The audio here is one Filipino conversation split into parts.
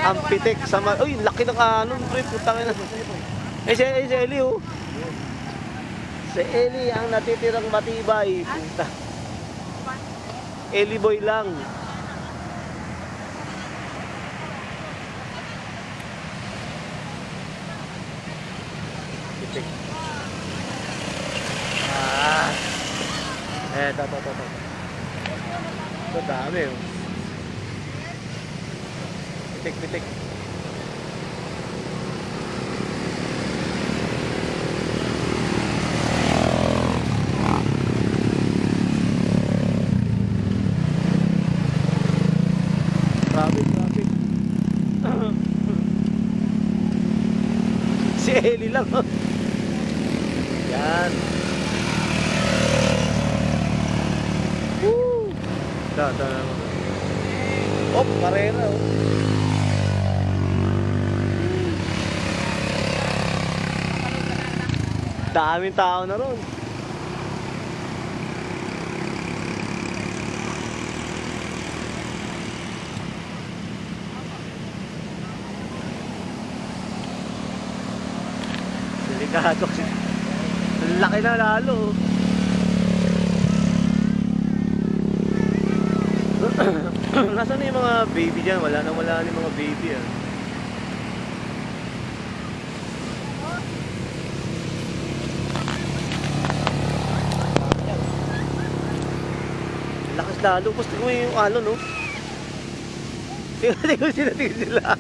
Ang pitik sa uy, laki ng kanon, pre. Putang ina. Si Eli, oh. Si Eli ang natitirang matibay. Puta. Eli boy lang. Pitik. Ito. Ito dami, oh. Pitik. Traffic. Si Eli lang, oh. Yan. Woo! Ito. Oh, karera, oh. Daming tao na ron. Delikado kasi. Laki na lalo. Nasaan na yung mga baby dyan? Wala na yung mga baby, ah. Lakas lalo. Gusto mo yung alon, no? Tingnan sila.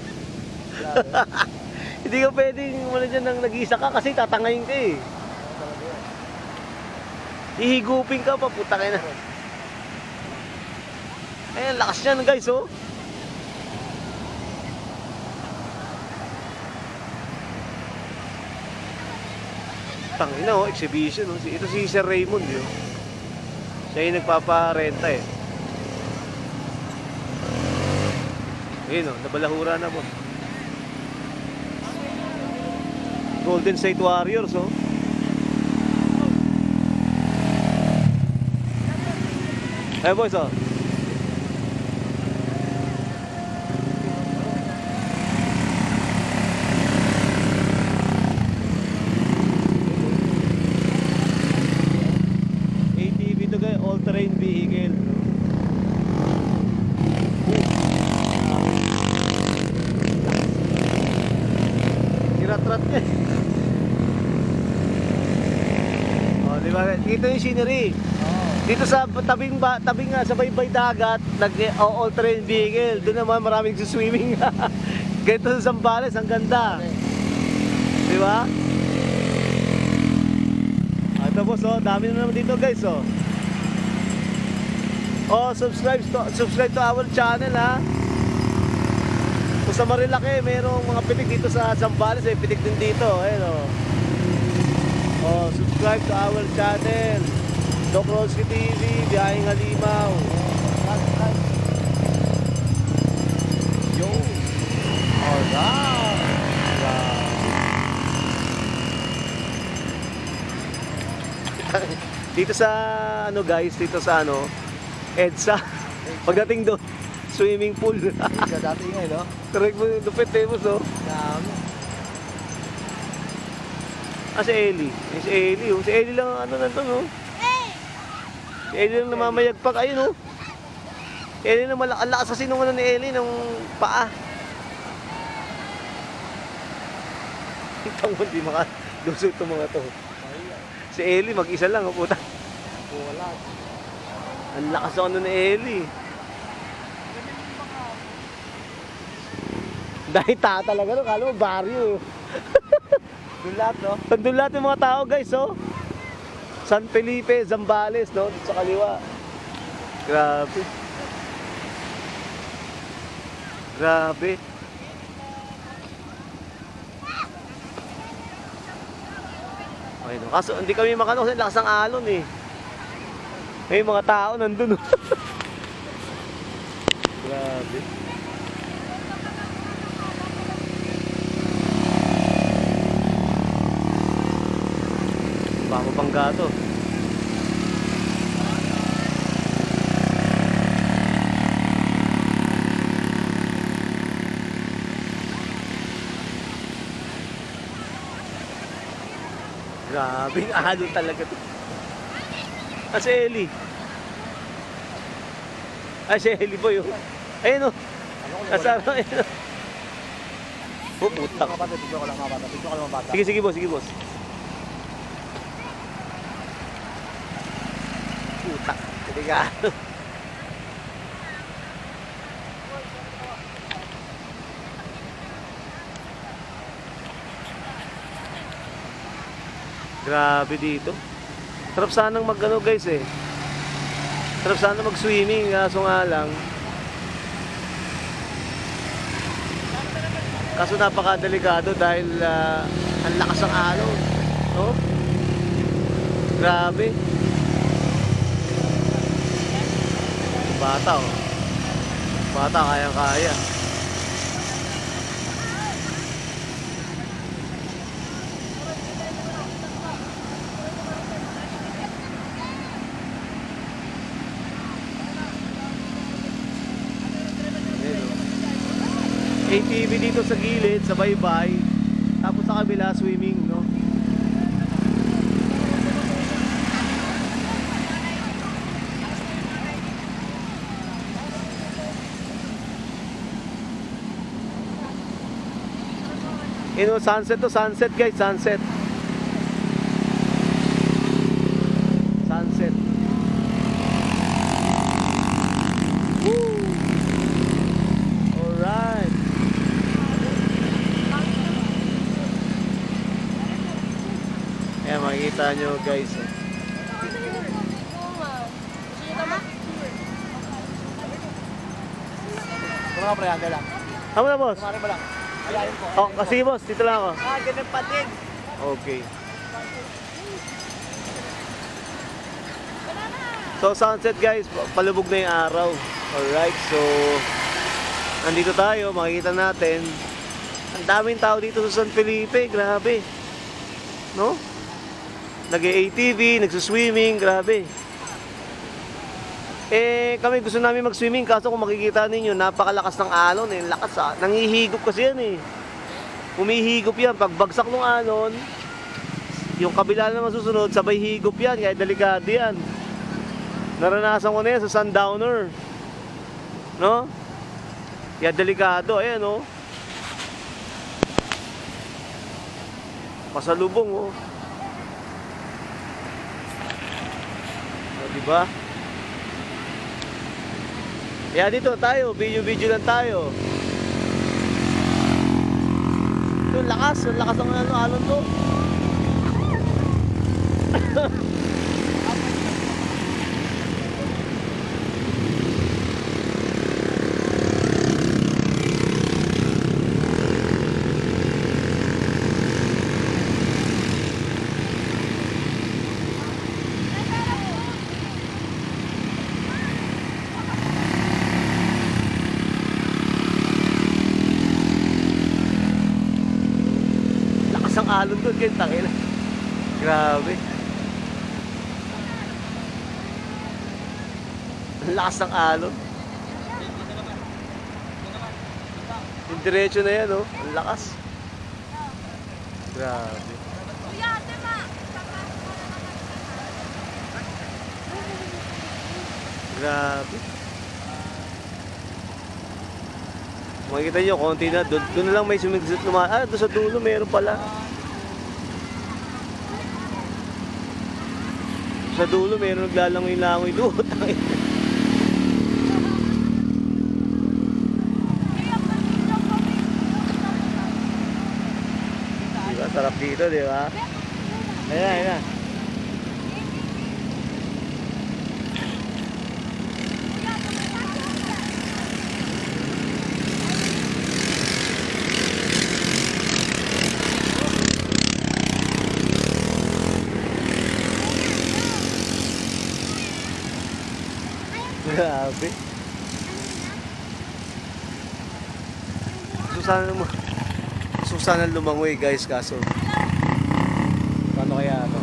Hindi ka pwedeng wala dyan nang nag-iisa ka kasi tatangayin ka, eh. Ihigupin ka pa, puta ka na. Ayan, lakas niyan, guys, oh. Tangina, oh, exhibition, oh. Ito si Sir Raymond, oh. Siya yung nagpaparenta, eh. Ayun, oh, nabalahura na po. Golden State Warriors, oh. Ayun, boys, oh. ATV to, guys, all-terrain vehicle. Tirat-rat niya. Oh, di ba? Dito yung scenery. Dito sa tabing nga sa baybay dagat, all-terrain vehicle. Doon naman maraming swimming. Ganito sa Zambales, ang ganda. Di ba? Ito, boss, oh, dami na naman dito, guys, oh. Oh, subscribe to our channel, ha. Kung sa Marilake, mayroong mga pitik dito sa Zambales, eh, pitik din dito, ayun, oh. Oh, subscribe to our channel. Doc Rolski TV, Biyaheng Halimaw. Yo. Alright. Dito sa ano, guys, dito sa ano, EDSA. Pagdating doon, swimming pool. Sa dati nga, no? Correct mo, lupit, Temos, oh. Dami. Si Eli. Si Eli, oh. Si Eli lang ang ano nandun, oh. Si Eli lang namamayagpak, ayun, oh. Si Eli lang malakas kasi nung ano ni Eli, nung paa. Itang mo, di makalusot itong mga to. Si Eli, mag-isa lang, oh, puta. Wala. Ang lakas ako nun ni Eli. Dahil talaga, no? Kala mo, baryo. Doon lahat, no? Doon lahat yung mga tao, guys, oh. San Felipe, Zambales, no? Dito sa kaliwa. Grabe. Grabe. Okay, no? Kaso hindi kami makano kasi lakas ng alon, eh. May mga tao nandun, oh. Grabe. Baka bangga to. Grabing alon talaga to. Ah, si Ellie. Ah, si Ellie boy. Oh. Ayun o. Kasama. Ayun o. Oh, putak. Tignan ko lang mga bata. Tignan ko lang mga bata. Sige, sige boss. Sige boss. Putak. Delikado. Grabe dito. Sarap sanang mag-ano guys eh. Sarap sana mag-swimming, kaso nga lang. Kaso napaka-delikado dahil ang lakas ng alon. No? Grabe. Bata oh. Bata kayang-kaya. ATV dito sa gilid, sa baybay. Tapos sa kabila, swimming, no? Sunset to, sunset guys, sunset. Sunset. Woo! Alright. Ayan, makikita nyo guys. Mga pre, hanggang lang. Tama na boss. Kumari mo lang. Ayayin ko. Oh, sige boss, dito lang ako. Ah, ganun pa din. Okay. So sunset guys, palubog na yung araw. Alright, so nandito tayo, makikita natin. Ang daming tao dito sa San Felipe, grabe. No? Nag-ATV, nagsuswimming, grabe. Eh, kami gusto namin mag-swimming, kaso kung makikita ninyo, napakalakas ng alon eh. Lakas ah. Nangihigop kasi yan eh. Humihigop yan. Pag bagsak ng alon, yung kabila na masusunod, sabay higop yan. Kaya delikado yan. Naranasan ko na yan sa Sundowner. No? Kaya delikado. Ayan oh. Pasalubong oh. O, diba? Kaya dito tayo, video lang tayo. Ito, lakas ng alon to. Ang alon doon, kaya tangina. Grabe. Ang lakas ng alon. Yung diretso na yan, oh. Ang lakas. Grabe. Grabe. Makikita nyo, konti na. Doon na lang may sumigsot naman. Ah, doon sa dulo, meron pala. Sa dulo, meron naglalangoy-langoy doon. Diba, sarap dito, diba? Ayan, ayan. Grabe. Gusto sana lumangoy guys, kaso paano kaya ito?